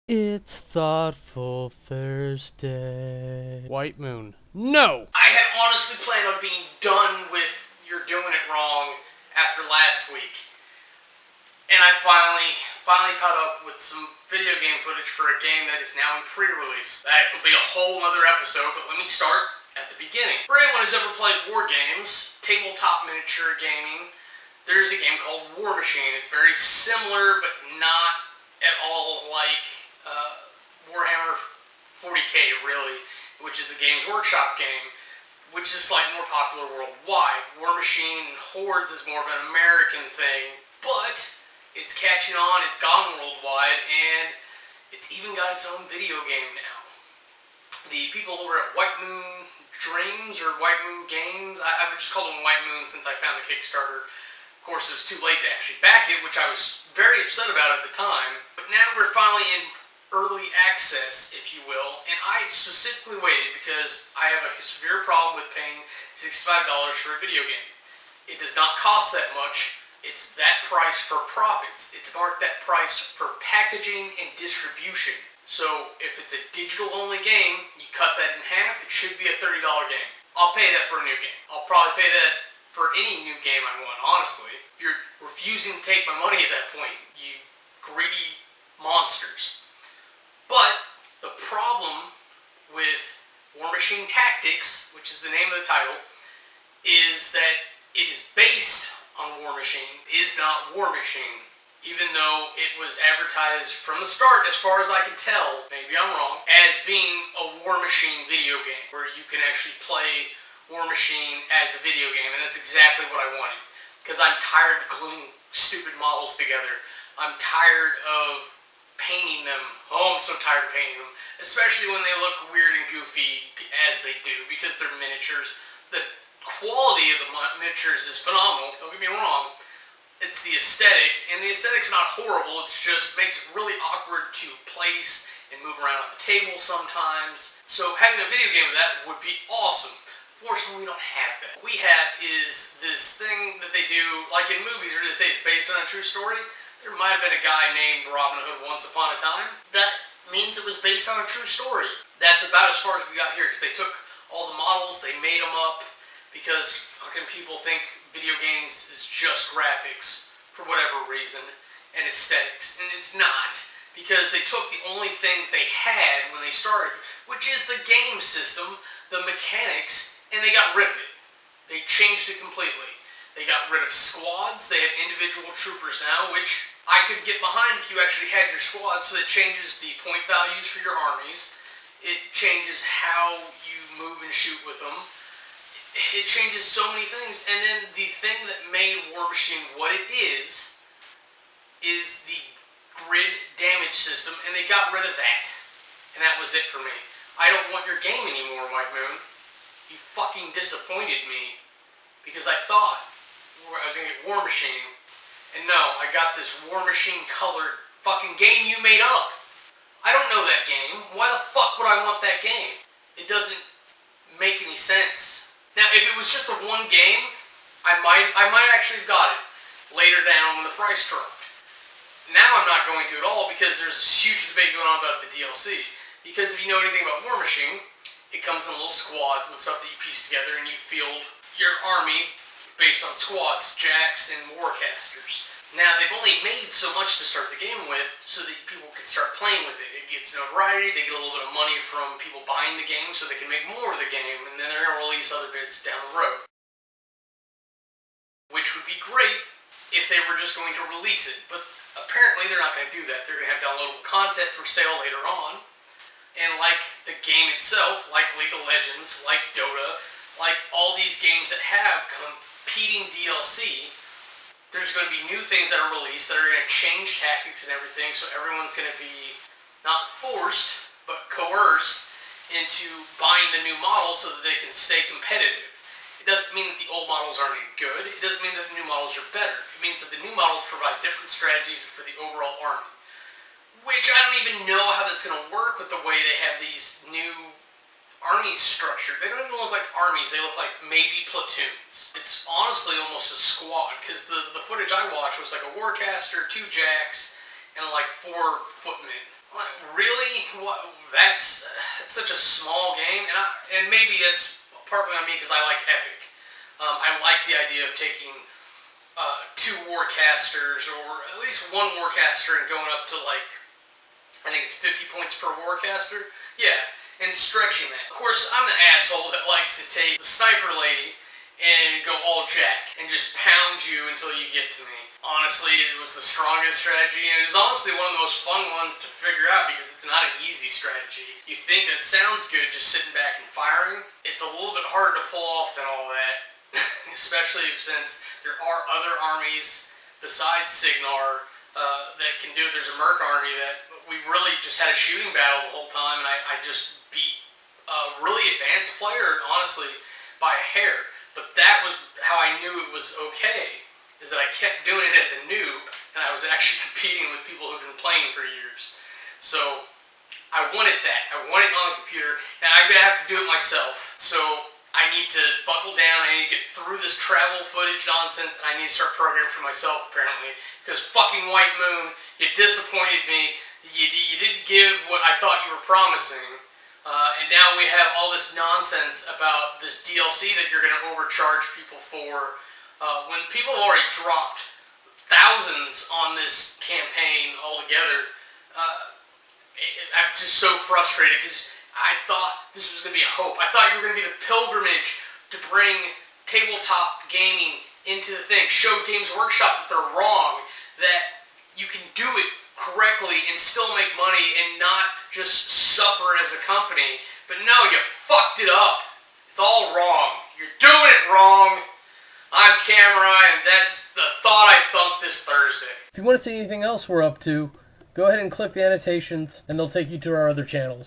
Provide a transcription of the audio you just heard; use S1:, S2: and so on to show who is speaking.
S1: It's Thoughtful Thursday. White Moon. No!
S2: I had honestly planned on being done with You're Doing It Wrong after last week. And I finally caught up with some video game footage for a game that is now in pre-release. That will be a whole other episode, but let me start at the beginning. For anyone who's ever played war games, tabletop miniature gaming, there's a game called Warmachine. It's very similar, but not at all like Warhammer 40k, really, which is a Games Workshop game, which is slightly more popular worldwide. Warmachine and Hordes is more of an American thing, but it's catching on, it's gone worldwide, and it's even got its own video game now. The people over at White Moon Dreams, or White Moon Games, I've just called them White Moon since I found the Kickstarter. Of course, it was too late to actually back it, which I was very upset about at the time, but now we're finally in early access, if you will, and I specifically waited because I have a severe problem with paying $65 for a video game. It does not cost that much. It's that price for profits. It's marked that price for packaging and distribution. So if it's a digital-only game, you cut that in half, it should be a $30 game. I'll pay that for a new game. I'll probably pay that for any new game I want, honestly. You're refusing to take my money at that point, you greedy monsters. But the problem with Warmachine Tactics, which is the name of the title, is that it is based on Warmachine, is not Warmachine. Even though it was advertised from the start, as far as I can tell, maybe I'm wrong, as being a Warmachine video game, where you can actually play Warmachine as a video game, and that's exactly what I wanted. Because I'm tired of gluing stupid models together. I'm tired of painting them. Oh, I'm so tired of painting them. Especially when they look weird and goofy, as they do, because they're miniatures. The quality of the miniatures is phenomenal, don't get me wrong. It's the aesthetic, and the aesthetic's not horrible, it just makes it really awkward to place and move around on the table sometimes. So having a video game of that would be awesome. Fortunately, we don't have that. What we have is this thing that they do, like in movies where they say it's based on a true story. There might have been a guy named Robin Hood once upon a time. That means it was based on a true story. That's about as far as we got here, because they took all the models, they made them up, because fucking people think video games is just graphics, for whatever reason, and aesthetics. And it's not, because they took the only thing they had when they started, which is the game system, the mechanics, and they got rid of it. They changed it completely. They got rid of squads. They have individual troopers now, which I could get behind if you actually had your squad, so it changes the point values for your armies. It changes how you move and shoot with them. It changes so many things. And then the thing that made Warmachine what it is the grid damage system, and they got rid of that. And that was it for me. I don't want your game anymore, White Moon. You fucking disappointed me, because I thought I was gonna get Warmachine, and no, I got this Warmachine colored fucking game you made up. I don't know that game. Why the fuck would I want that game? It doesn't make any sense. Now, if it was just the one game, I might actually have got it later down when the price dropped. Now I'm not going to at all, because there's this huge debate going on about the DLC. Because if you know anything about Warmachine, it comes in little squads and stuff that you piece together, and you field your army based on squads, jacks, and warcasters. Now, they've only made so much to start the game with, so that people can start playing with it. It gets notoriety, they get a little bit of money from people buying the game, so they can make more of the game, and then they're going to release other bits down the road. Which would be great if they were just going to release it, but apparently they're not going to do that. They're going to have downloadable content for sale later on, and like the game itself, like League of Legends, like Dota, like all these games that have competing DLC, there's going to be new things that are released that are going to change tactics and everything, so everyone's going to be not forced, but coerced into buying the new models so that they can stay competitive. It doesn't mean that the old models aren't any good. It doesn't mean that the new models are better. It means that the new models provide different strategies for the overall army. Which I don't even know how that's going to work with the way they have these new armies structured. They don't even look like armies, they look like maybe platoons. It's honestly almost a squad, because the footage I watched was like a warcaster, 2 jacks, and like 4 footmen. Like, really? What? That's such a small game, and maybe that's partly on me because I like Epic. I like the idea of taking 2 Warcasters, or at least 1 Warcaster, and going up to like, I think it's 50 points per Warcaster. Yeah, and stretching that. Of course, I'm the asshole that likes to take the Sniper Lady and go all jack and just pound you until you get to me. Honestly, it was the strongest strategy, and it was honestly one of the most fun ones to figure out because it's not an easy strategy. You think it sounds good just sitting back and firing. It's a little bit harder to pull off than all that, especially since there are other armies besides Signar that can do it. There's a Merc army that we really just had a shooting battle the whole time, and I just beat a really advanced player, honestly, by a hair. But that was how I knew it was okay, is that I kept doing it as a noob, and I was actually competing with people who'd been playing for years. So I wanted that. I want it on the computer, and I have to do it myself. So I need to buckle down, I need to get through this travel footage nonsense, and I need to start programming for myself, apparently. Because fucking White Moon, you disappointed me. You didn't give what I thought you were promising. And now we have all this nonsense about this DLC that you're going to overcharge people for. When people have already dropped thousands on this campaign altogether, I'm just so frustrated because I thought this was going to be a hope. I thought you were going to be the pilgrimage to bring tabletop gaming into the thing. Show Games Workshop that they're wrong, that you can do it correctly and still make money and not just suffer as a company. But no, you fucked it up. It's all wrong. You're doing it wrong. I'm Kamurai, and that's the thought I thunk this Thursday.
S1: If you want to see anything else we're up to, go ahead and click the annotations, and they'll take you to our other channels.